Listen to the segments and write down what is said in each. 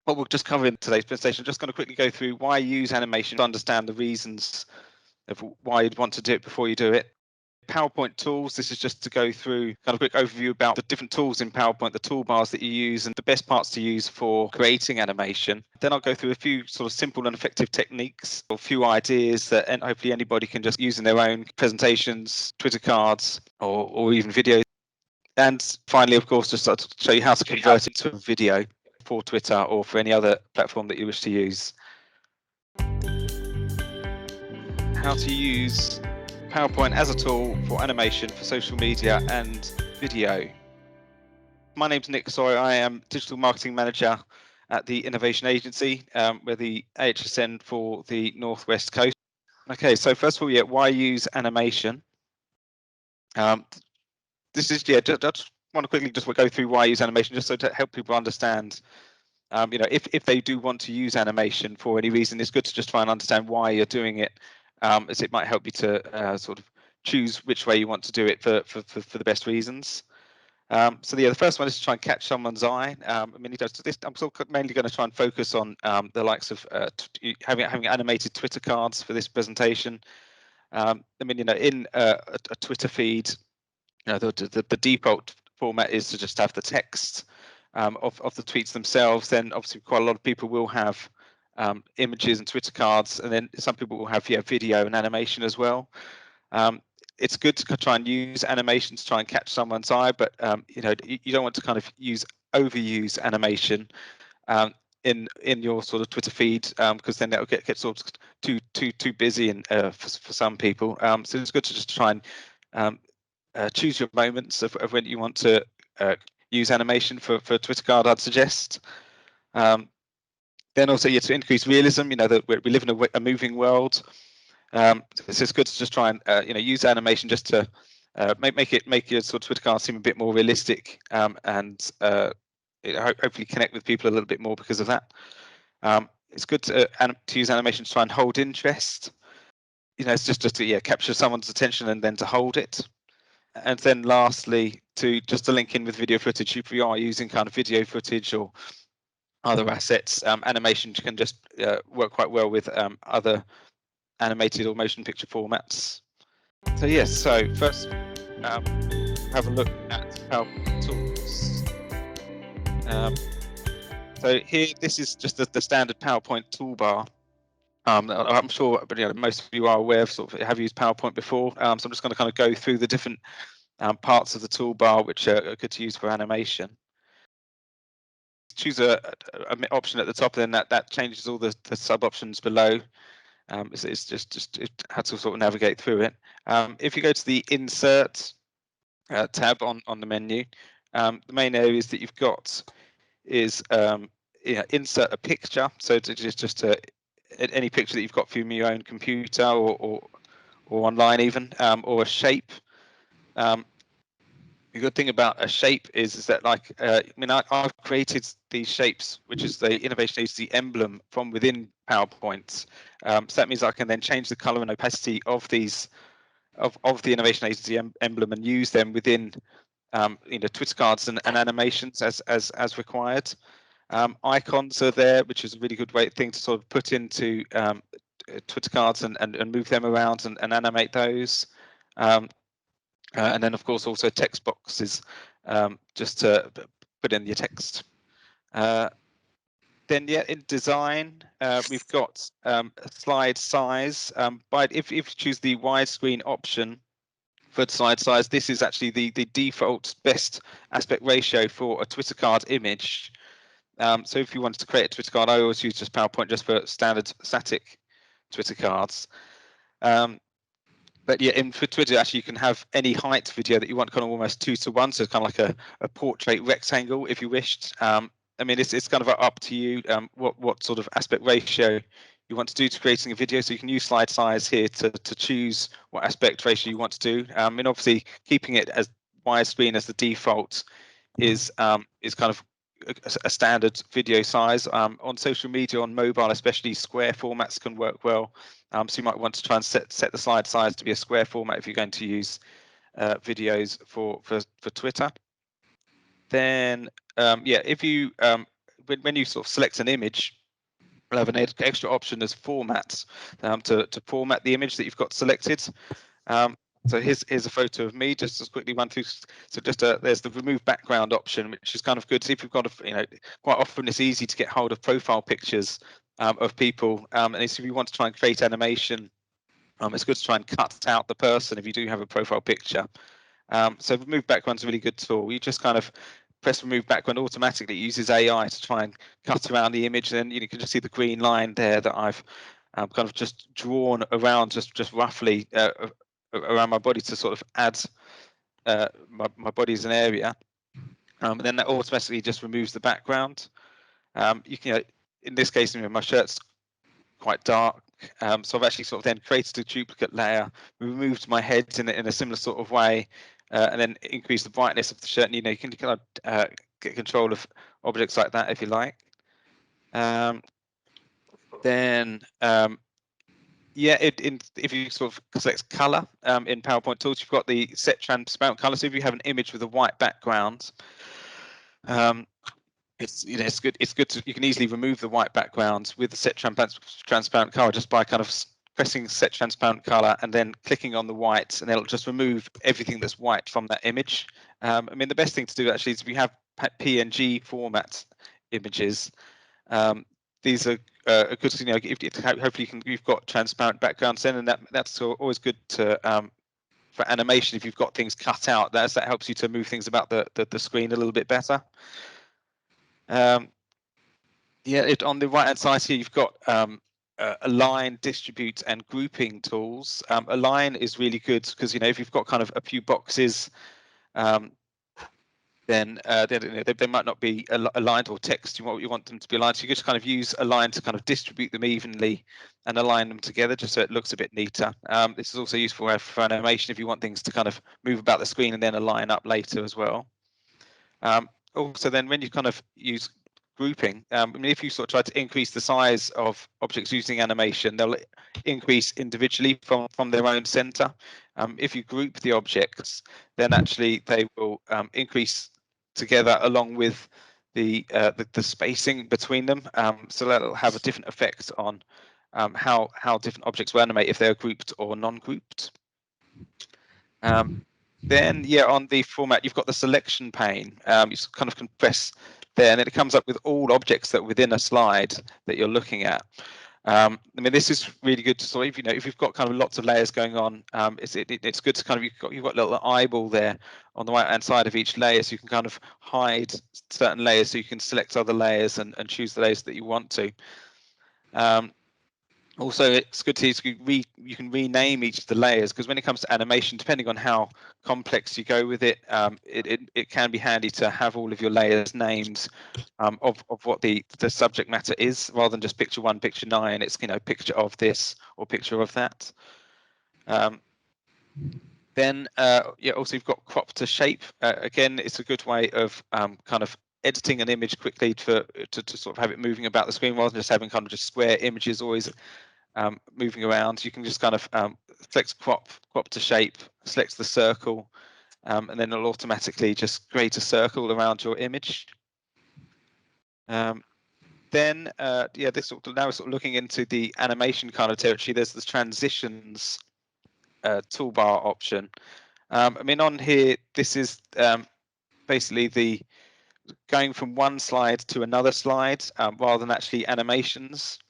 what we'll just cover in today's presentation, just going to quickly go through why use animation to understand the reasons of why you'd want to do it before you do it. PowerPoint tools, this is just to go through kind of a quick overview about the different tools in PowerPoint, the toolbars that you use and the best parts to use for creating animation. Then I'll go through a few sort of simple and effective techniques, or a few ideas that hopefully anybody can just use in their own presentations, Twitter cards, or even videos. And finally, of course, just to show you how to convert it to a video for Twitter or for any other platform that you wish to use. How to use PowerPoint as a tool for animation for social media and video. My name's Nick Sawyer. I am Digital Marketing Manager at the Innovation Agency. We're the AHSN for the Northwest Coast. Okay, so first of all, why use animation? This is, just want to quickly just go through why use animation, just so to help people understand, if they do want to use animation for any reason, it's good to just try and understand why you're doing it, as it might help you to sort of choose which way you want to do it for the best reasons. So the first one is to try and catch someone's eye. I'm still mainly going to try and focus on the likes of having animated Twitter cards for this presentation. In a Twitter feed, the default format is to just have the text of the tweets themselves. Then obviously quite a lot of people will have images and Twitter cards, and then some people will have video and animation as well. It's good to try and use animation to try and catch someone's eye, but you don't want to kind of overuse animation in your sort of Twitter feed, because then that'll get sort of too busy and for some people. So it's good to just try and choose your moments of when you want to use animation for a Twitter card, I'd suggest. Then also, to increase realism, that we live in a moving world. So it's good to just try and use animation just to make your sort of Twitter card seem a bit more realistic, and hopefully connect with people a little bit more because of that. It's good to use animation to try and hold interest. It's just to capture someone's attention and then to hold it. And then lastly, to link in with video footage. If you are using kind of video footage or other assets, animation can just work quite well with other animated or motion picture formats. So yes, so first have a look at PowerPoint tools. So here, this is just the standard PowerPoint toolbar. I'm sure most of you are aware of have used PowerPoint before. So I'm just going to kind of go through the different parts of the toolbar which are good to use for animation. Choose a option at the top, and then that changes all the sub options below. It's just how to sort of navigate through it. If you go to the Insert tab on the menu, the main areas that you've got is insert a picture. So it's just any picture that you've got from your own computer or online even, or a shape. The good thing about a shape is that I've created these shapes, which is the Innovation Agency emblem from within PowerPoint. So that means I can then change the color and opacity of these of the Innovation Agency emblem and use them within Twitter cards and animations as required. Icons are there, which is a really good thing to sort of put into Twitter cards and move them around and animate those. And then, of course, also text boxes, just to put in your text. Then, in design, we've got a slide size. If you choose the widescreen option for slide size, this is actually the default best aspect ratio for a Twitter card image. So if you wanted to create a Twitter card, I always use just PowerPoint just for standard static Twitter cards. But for Twitter, actually, you can have any height video that you want, kind of almost 2:1, so it's kind of like a portrait rectangle, if you wished. It's kind of up to you what sort of aspect ratio you want to do to creating a video. So you can use slide size here to choose what aspect ratio you want to do. Obviously, keeping it as widescreen as the default is kind of a standard video size. On social media, on mobile especially, square formats can work well. So you might want to try and set the slide size to be a square format if you're going to use videos for Twitter. Then if you when you sort of select an image, we'll have an extra option as formats to format the image that you've got selected. So here's a photo of me, just to quickly run through. So just there's the remove background option, which is kind of good. So if you've got quite often it's easy to get hold of profile pictures of people, and if you want to try and create animation, it's good to try and cut out the person if you do have a profile picture. So remove background is a really good tool. You just kind of press remove background automatically. It uses AI to try and cut around the image, and then you can just see the green line there that I've kind of just drawn around, just roughly around my body to sort of add my body as an area. And then that automatically just removes the background. You can, in this case, my shirt's quite dark, so I've actually sort of then created a duplicate layer, removed my head in a similar sort of way, and then increase the brightness of the shirt. And you can kind of get control of objects like that if you like. Then yeah, if you sort of select color in PowerPoint tools, you've got the set transparent color. So if you have an image with a white background, it's good. It's good to, you can easily remove the white backgrounds with the set transparent color just by kind of pressing set transparent color and then clicking on the white, and it'll just remove everything that's white from that image. I mean, the best thing to do actually is if you have PNG format images, these are good. Hopefully you've got transparent backgrounds in, and that's always good to for animation. If you've got things cut out, that helps you to move things about the screen a little bit better. Yeah, on the right hand side here, you've got align, distribute, and grouping tools. Align is really good because if you've got kind of a few boxes, then they might not be aligned, or text you want them to be aligned. So you just kind of use align to kind of distribute them evenly and align them together just so it looks a bit neater. This is also useful for animation if you want things to kind of move about the screen and then align up later as well. Also, then when you kind of use grouping, I mean, if you sort of try to increase the size of objects using animation, they'll increase individually from their own center. If you group the objects, then actually they will increase together along with the spacing between them. So that'll have a different effect on how different objects will animate if they're grouped or non-grouped. Then, yeah, on the format, you've got the selection pane. You kind of can press there, and then it comes up with all objects that are within a slide that you're looking at. I mean, this is really good to sort of, if you've got kind of lots of layers going on, it's good to kind of, you've got a little eyeball there on the right hand side of each layer, so you can kind of hide certain layers, so you can select other layers and choose the layers that you want to. Also, it's good to you can rename each of the layers, because when it comes to animation, depending on how complex you go with it, it can be handy to have all of your layers named of what the subject matter is, rather than just picture 1, picture 9. It's picture of this or picture of that. Then yeah, also you've got crop to shape. Again, it's a good way of kind of editing an image quickly to sort of have it moving about the screen, rather than just having kind of just square images always moving around. You can just kind of select crop to shape, select the circle, and then it'll automatically just create a circle around your image. Then yeah, this now we're sort of looking into the animation kind of territory. There's this transitions toolbar option. I mean, on here, this is basically the going from one slide to another slide rather than actually animations.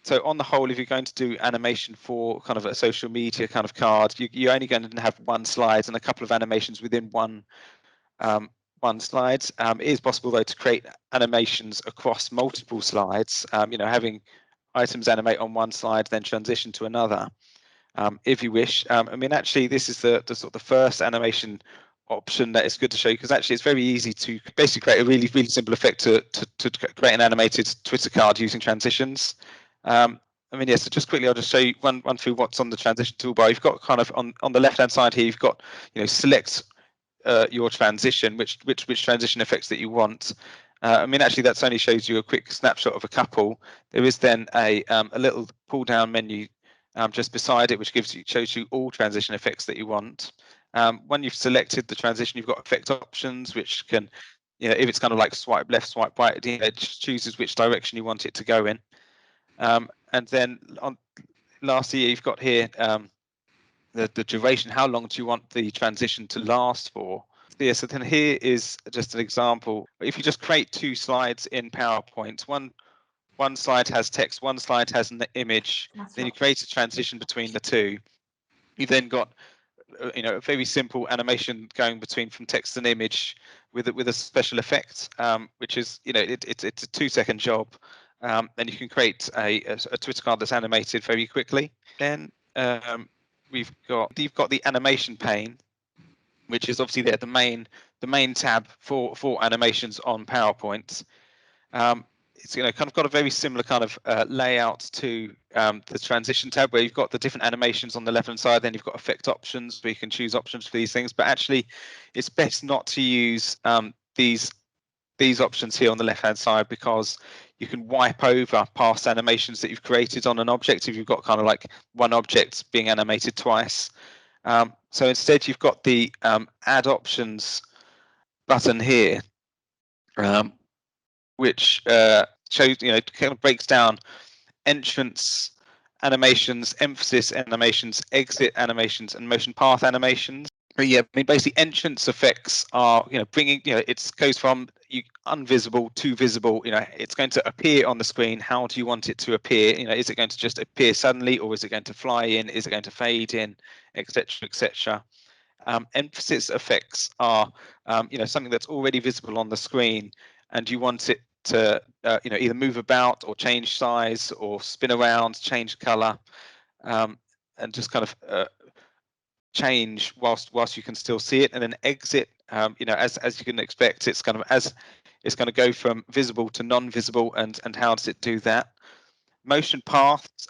So on the whole, if you're going to do animation for kind of a social media kind of card, you're only going to have one slide and a couple of animations within one slide. It is possible though to create animations across multiple slides. Having items animate on one slide, then transition to another, if you wish. I mean, actually, this is the sort of the first animation option that is good to show you, because actually it's very easy to basically create a really simple effect to create an animated Twitter card using transitions. I mean, yeah, so just quickly, I'll just show you one through what's on the transition toolbar. You've got kind of on the left hand side here, you've got select your transition, which transition effects that you want. I mean, actually, that's only shows you a quick snapshot of a couple. There is then a little pull down menu just beside it, which shows you all transition effects that you want. When you've selected the transition, you've got effect options, which can if it's kind of like swipe left, swipe right, it just chooses which direction you want it to go in. And then lastly, you've got here the duration. How long do you want the transition to last for? Yeah, so then here is just an example. If you just create 2 slides in PowerPoint, one slide has text, one slide has an image, then you create a transition between the two. You've then got a very simple animation going between from text and image with a special effect, which is it's a 2-second job, and you can create a Twitter card that's animated very quickly. Then you've got the animation pane, which is obviously there, the main tab for animations on PowerPoint. It's kind of got a very similar kind of layout to the transition tab, where you've got the different animations on the left hand side. Then you've got effect options where you can choose options for these things. But actually, it's best not to use these options here on the left hand side, because you can wipe over past animations that you've created on an object if you've got kind of like one object being animated twice. So instead, you've got the add options button here, which shows, kind of breaks down entrance animations, emphasis animations, exit animations, and motion path animations. But yeah, I mean, basically entrance effects are, bringing, it goes from invisible to visible. It's going to appear on the screen. How do you want it to appear? Is it going to just appear suddenly, or is it going to fly in? Is it going to fade in, etc., etc.? Emphasis effects are, something that's already visible on the screen, and you want it to, either move about or change size or spin around, change color, and just kind of change whilst you can still see it. And then exit, as you can expect, it's kind of it's going to go from visible to non-visible, and how does it do that? Motion paths,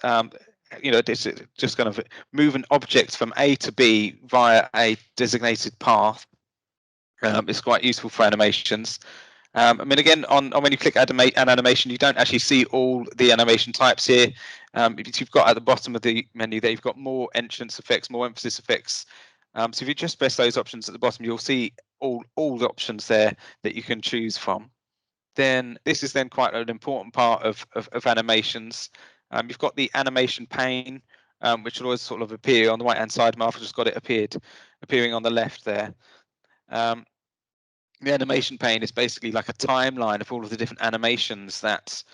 it's just kind of move an object from A to B via a designated path. It's quite useful for animations. I mean, again, on when you click an animation, you don't actually see all the animation types here. You've got at the bottom of the menu there, you've got more entrance effects, more emphasis effects. So if you just press those options at the bottom, you'll see all the options there that you can choose from. Then this is then quite an important part of animations. You've got the animation pane, which will always sort of appear on the right hand side. I've just got it appearing on the left there. The animation pane is basically like a timeline of all of the different animations that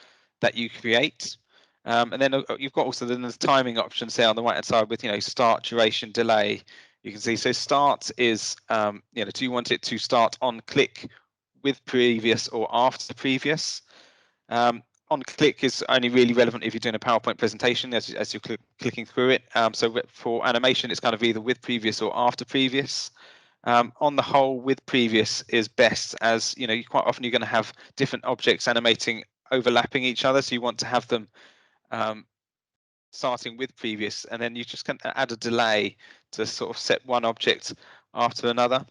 you create. And then you've got also the timing options there on the right hand side with start, duration, delay. You can see, so start is do you want it to start on click with previous or after previous? On click is only really relevant if you're doing a PowerPoint presentation as you're clicking through it. So for animation, it's kind of either with previous or after previous. On the whole, with previous is best, as quite often you're going to have different objects animating overlapping each other, so you want to have them starting with previous, and then you just can add a delay to sort of set one object after another.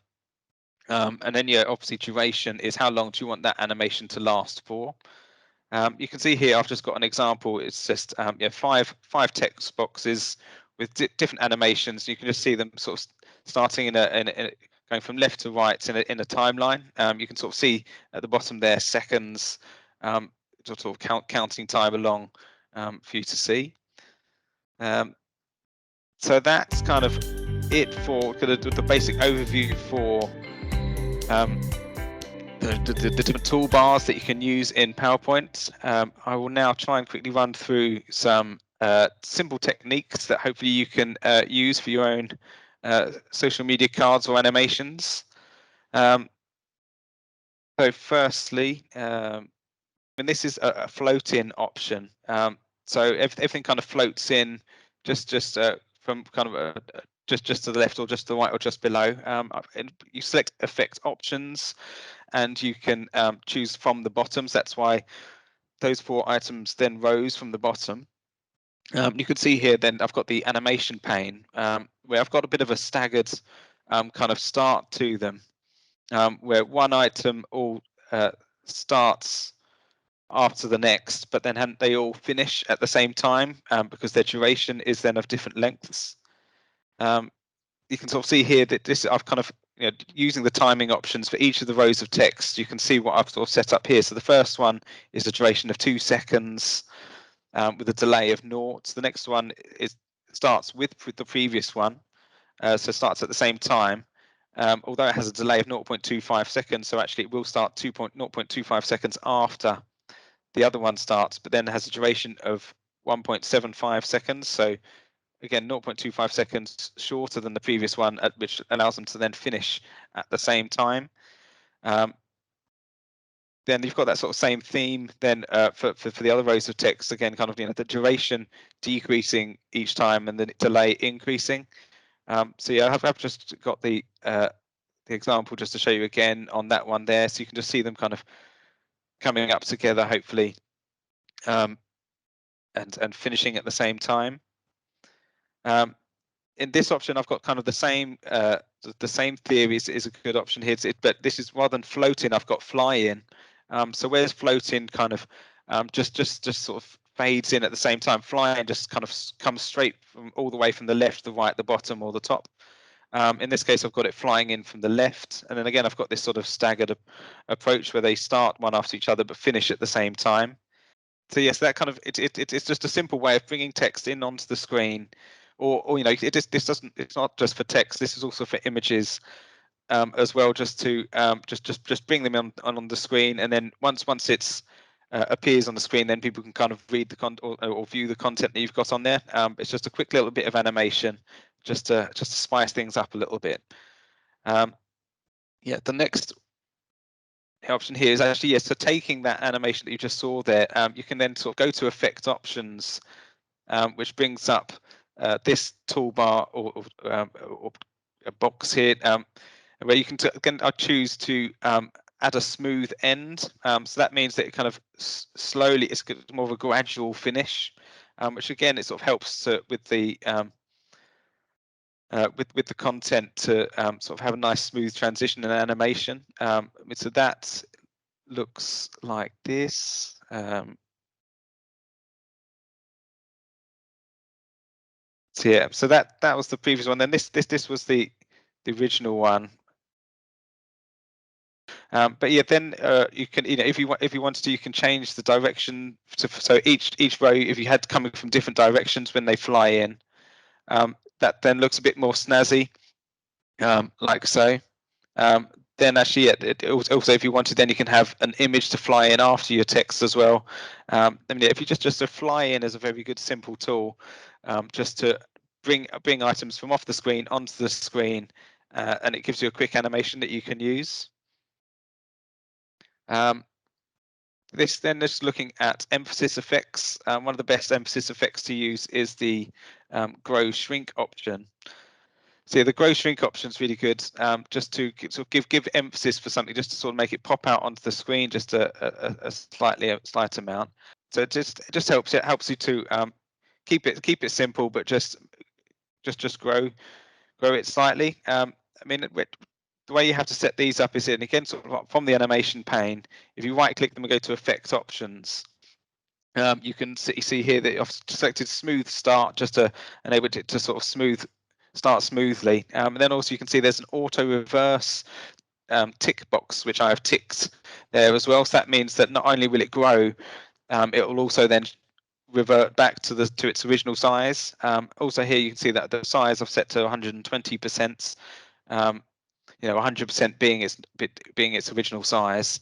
And then obviously duration is how long do you want that animation to last for. You can see here I've just got an example. It's just five text boxes with different animations. You can just see them sort of starting in a going from left to right in a timeline. You can sort of see at the bottom there seconds, sort of counting time along for you to see. So that's kind of it for the basic overview for the different toolbars that you can use in PowerPoint. I will now try and quickly run through some simple techniques that hopefully you can use for your own social media cards or animations. So firstly, and this is a float-in option. So everything kind of floats in just from kind of just to the left or just to the right or just below. And you select effect options, and you can choose from the bottoms. That's why those 4 items then rose from the bottom. You can see here then I've got the animation pane, where I've got a bit of a staggered kind of start to them, where one item all starts after the next, but then they all finish at the same time because their duration is then of different lengths. You can sort of see here that this I've kind of using the timing options for each of the rows of text, you can see what I've sort of set up here. So the first one is a duration of 2 seconds with a delay of 0. The next one starts with the previous one, so starts at the same time, although it has a delay of 0.25 seconds. So actually it will start 0.25 seconds after the other one starts, but then has a duration of 1.75 seconds. So again, 0.25 seconds shorter than the previous one, which allows them to then finish at the same time. Then you've got that sort of same theme then for the other rows of text, again, kind of the duration decreasing each time and the delay increasing. So yeah, I've just got the example just to show you again on that one there, so you can just see them kind of coming up together, hopefully, and finishing at the same time. In this option, I've got kind of the same theory is a good option here, but this is rather than floating, I've got fly in. So whereas floating kind of just sort of fades in at the same time, flying just kind of comes straight from all the way from the left, the right, the bottom, or the top. In this case, I've got it flying in from the left, and then again, I've got this sort of staggered approach where they start one after each other but finish at the same time. So yes, that kind of it's just a simple way of bringing text in onto the screen, or it's not just for text. This is also for images as well, just to just bring them on the screen, and then once it's appears on the screen, then people can kind of read the content or view the content that you've got on there. It's just a quick little bit of animation, just to spice things up a little bit. Yeah, the next option here is actually, so taking that animation that you just saw there, you can then sort of go to effect options, which brings up this toolbar or a box here, where you can again I choose to add a smooth end. So that means that it kind of slowly, it's more of a gradual finish, which again it sort of helps with the with the content to sort of have a nice smooth transition and animation. So that looks like this. So yeah, so that was the previous one. Then this was the original one. But yeah, then you can, if you wanted to, you can change the direction so each row, if you had coming from different directions when they fly in, that then looks a bit more snazzy, like so. Then actually, also if you wanted, then you can have an image to fly in after your text as well. I mean, if you just a fly in is a very good simple tool, just to bring items from off the screen onto the screen, and it gives you a quick animation that you can use. This then is looking at emphasis effects. One of the best emphasis effects to use is the grow shrink option. So yeah, the grow shrink option is really good, just to sort of give emphasis for something, just to sort of make it pop out onto the screen just a slight amount. So it just helps you to keep it simple, but just grow it slightly. I mean, the way you have to set these up is in, again, sort of from the animation pane. If you right click them and go to effect options, you can see here that I've selected smooth start, just to enable it to sort of start smoothly. And then also you can see there's an auto reverse tick box, which I have ticked there as well. So that means that not only will it grow, it will also then revert back to its original size. Also here you can see that the size I've set to 120%. 100% being its original size.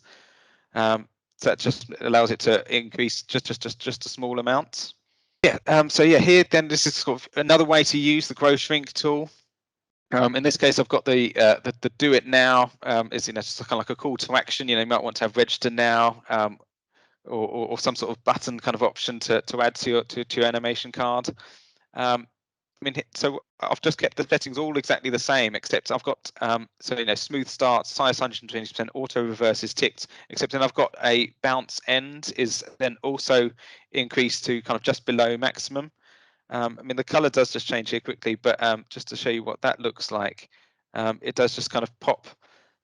So that just allows it to increase just a small amount. Yeah. So yeah, here then this is sort of another way to use the grow shrink tool. In this case, I've got the do it now. Is just kind of like a call to action. You might want to have register now, or some sort of button kind of option to add to your animation card. I mean, so I've just kept the settings all exactly the same, except I've got smooth start, size 120%, auto reverse is ticked, except then I've got a bounce end is then also increased to kind of just below maximum. I mean, the color does just change here quickly, but just to show you what that looks like, it does just kind of pop,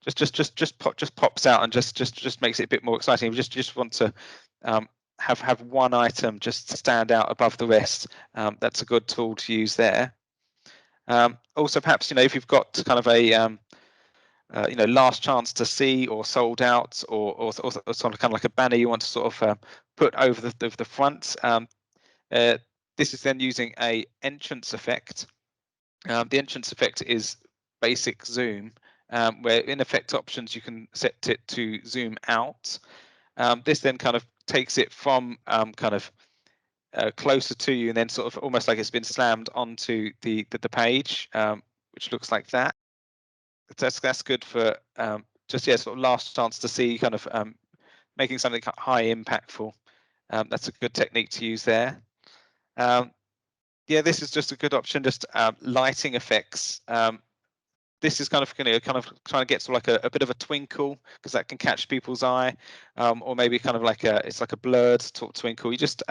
just pops out and just makes it a bit more exciting. We just want to have one item just stand out above the rest. That's a good tool to use there. Also, perhaps if you've got kind of last chance to see, or sold out, or sort of kind of like a banner you want to sort of put over the front. This is then using a entrance effect. The entrance effect is basic zoom, where in effect options you can set it to zoom out. This then kind of takes it from kind of closer to you, and then sort of almost like it's been slammed onto the page, which looks like that. That's good for just sort of last chance to see, kind of making something high impactful. That's a good technique to use there. Yeah, this is just a good option. Just lighting effects. This is kind of trying to get to like a bit of a twinkle, because that can catch people's eye, or maybe kind of like it's like a blurred twinkle. You just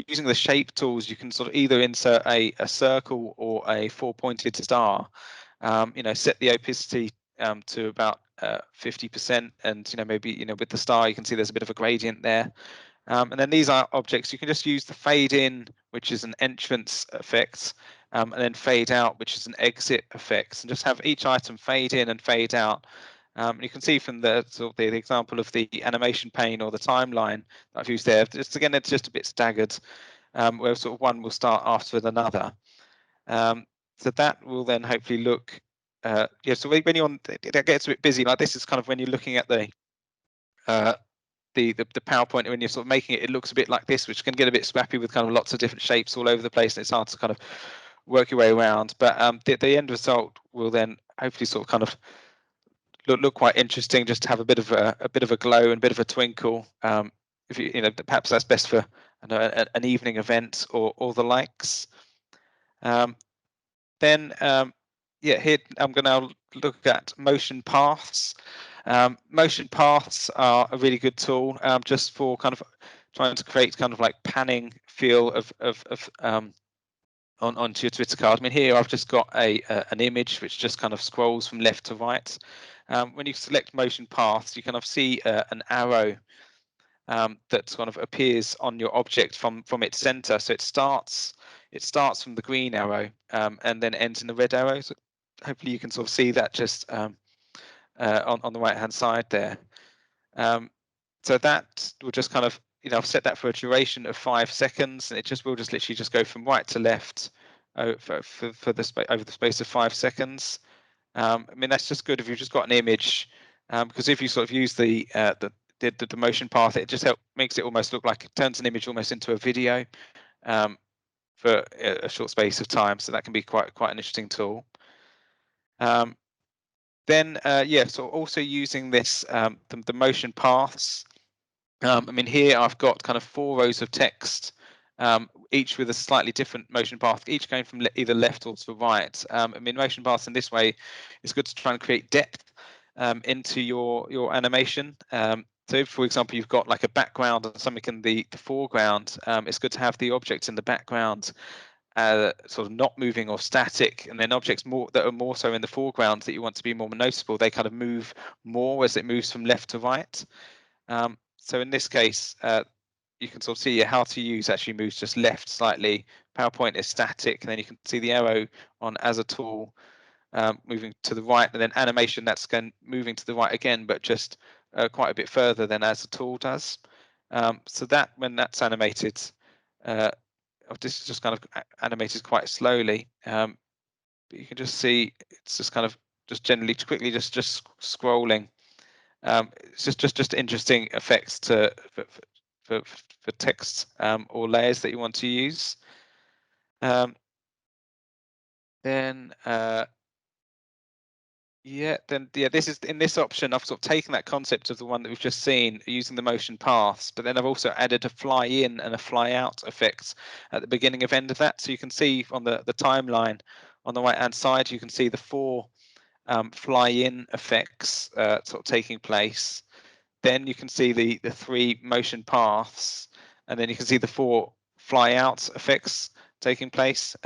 using the shape tools, you can sort of either insert a circle or a 4-pointed star. Set the opacity to about 50%, and maybe with the star you can see there's a bit of a gradient there. And then these are objects. You can just use the fade in, which is an entrance effect, and then fade out, which is an exit effect, and just have each item fade in and fade out. You can see from the example of the animation pane or the timeline that I've used there, just again, it's just a bit staggered, where sort of one will start after another. So that will then hopefully look, so when you're on, that gets a bit busy. Like this is kind of when you're looking at the PowerPoint, when you're sort of making it, it looks a bit like this, which can get a bit scrappy with kind of lots of different shapes all over the place, and it's hard to kind of work your way around. But the end result will then hopefully sort of kind of look quite interesting, just to have a bit of a glow and a bit of a twinkle. If perhaps that's best for an evening event or the likes. Then here I'm going to look at motion paths. Motion paths are a really good tool, just for kind of trying to create kind of like panning feel of onto your Twitter card. I mean, here I've just got an image which just kind of scrolls from left to right. When you select motion paths, you kind of see an arrow that kind of appears on your object from its center. So it starts from the green arrow, and then ends in the red arrow. So hopefully you can sort of see that just on the right hand side there. So that will just kind of, I've set that for a duration of 5 seconds, and it will just literally just go from right to left for over the space of 5 seconds. I mean, that's just good if you've just got an image, because if you sort of use the motion path, it just makes it almost look like, it turns an image almost into a video for a short space of time. So that can be quite an interesting tool. Then so also using this the motion paths. I mean, here I've got kind of 4 rows of text, each with a slightly different motion path, each going from either left or to right. I mean, motion paths in this way, it's good to try and create depth into your animation. So if, for example, you've got like a background and something in the foreground, it's good to have the objects in the background sort of not moving or static, and then objects that are more so in the foreground that you want to be more noticeable, they kind of move more as it moves from left to right. So in this case, you can sort of see how to use actually moves just left slightly. PowerPoint is static, and then you can see the arrow on as a tool moving to the right, and then animation, that's moving to the right again, but just quite a bit further than as a tool does. So that when that's animated, this is just kind of animated quite slowly. But you can just see it's just kind of generally quickly just scrolling. It's just interesting effects for text or layers that you want to use. This is in this option. I've sort of taken that concept of the one that we've just seen using the motion paths, but then I've also added a fly in and a fly out effects at the beginning of end of that. So you can see on the timeline on the right hand side, you can see the 4 fly in effects sort of taking place. Then you can see the 3 motion paths, and then you can see the 4 fly out effects taking place.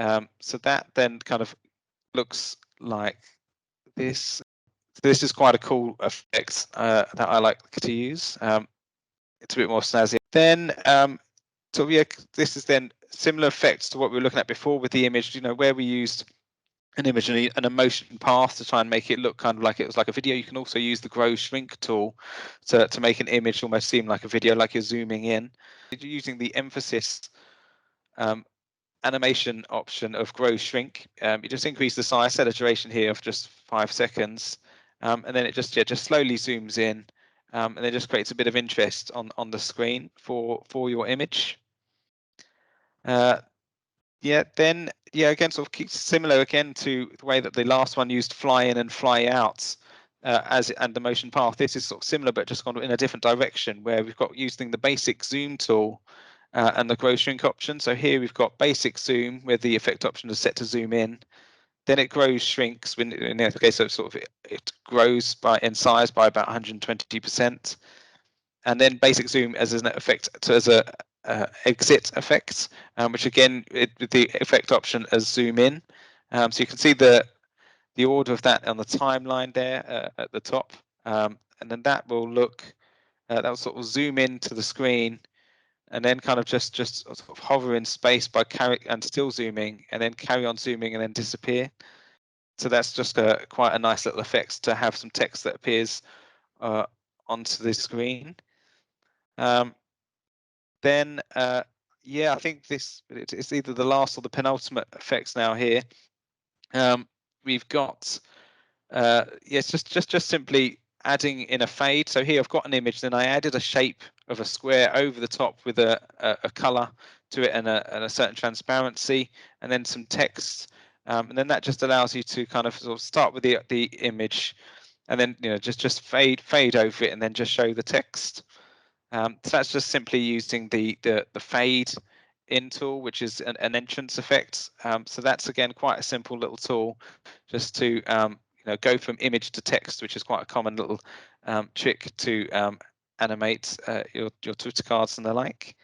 So that then kind of looks like this. This is quite a cool effect that I like to use. It's a bit more snazzy. Then this is then similar effects to what we were looking at before with the image, where we used an image and a motion path to try and make it look kind of like it was like a video. You can also use the grow shrink tool to make an image almost seem like a video, like you're zooming in. Using the emphasis animation option of grow shrink, you just increase the size, set a duration here of just 5 seconds, and then it just slowly zooms in, and then just creates a bit of interest on the screen for your image. Then again, sort of keeps similar again to the way that the last one used fly in and fly out and the motion path. This is sort of similar, but just gone in a different direction, where we've got using the basic zoom tool and the grow shrink option. So here we've got basic zoom, where the effect option is set to zoom in. Then it grows shrinks when in the case of sort of it grows in size by about 120%. And then basic zoom as an effect, so as a exit effect, which again the effect option as zoom in. So you can see the order of that on the timeline there at the top, and then that will look that will sort of zoom into the screen, and then kind of just sort of hover in space by and still zooming, and then carry on zooming and then disappear. So that's just quite a nice little effect to have some text that appears onto the screen. Then I think it's either the last or the penultimate effects now here. We've got it's just simply adding in a fade. So here I've got an image, then I added a shape of a square over the top with a color to it and a certain transparency, and then some text, and then that just allows you to kind of sort of start with the image, and then just fade over it, and then just show the text. So that's just simply using the fade in tool, which is an entrance effect. So that's again quite a simple little tool, just to go from image to text, which is quite a common little trick to animate your Twitter cards and the like.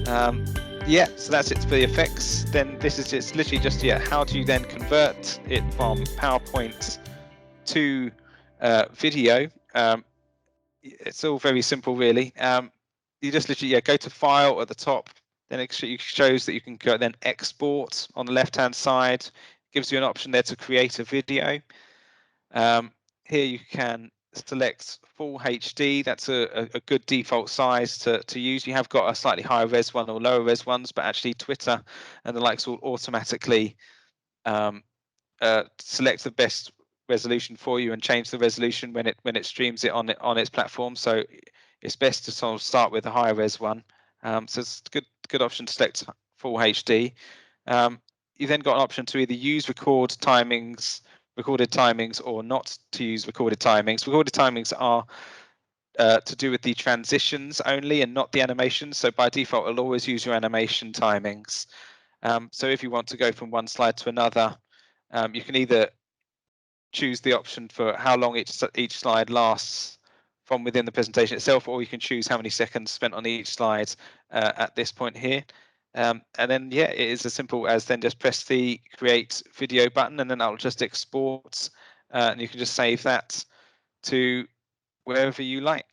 So that's it for the effects. Then this is just literally just how do you then convert it from PowerPoint to video? It's all very simple, really. You just literally go to File at the top, then it shows that you can go then Export on the left-hand side. Gives you an option there to create a video. Here you can select Full HD. That's a good default size to use. You have got a slightly higher res one or lower res ones, but actually Twitter and the likes will automatically select the best resolution for you and change the resolution when it streams it on its platform. So it's best to sort of start with a higher res one. So it's a good option to select Full HD. You then got an option to either use recorded timings or not to use recorded timings. Recorded timings are to do with the transitions only and not the animations. So by default, it'll always use your animation timings. So if you want to go from one slide to another, you can either choose the option for how long each slide lasts from within the presentation itself, or you can choose how many seconds spent on each slide at this point here. And then it is as simple as then just press the create video button, and then I'll just export, and you can just save that to wherever you like.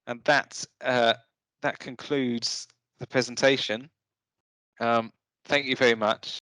And that concludes the presentation. Thank you very much.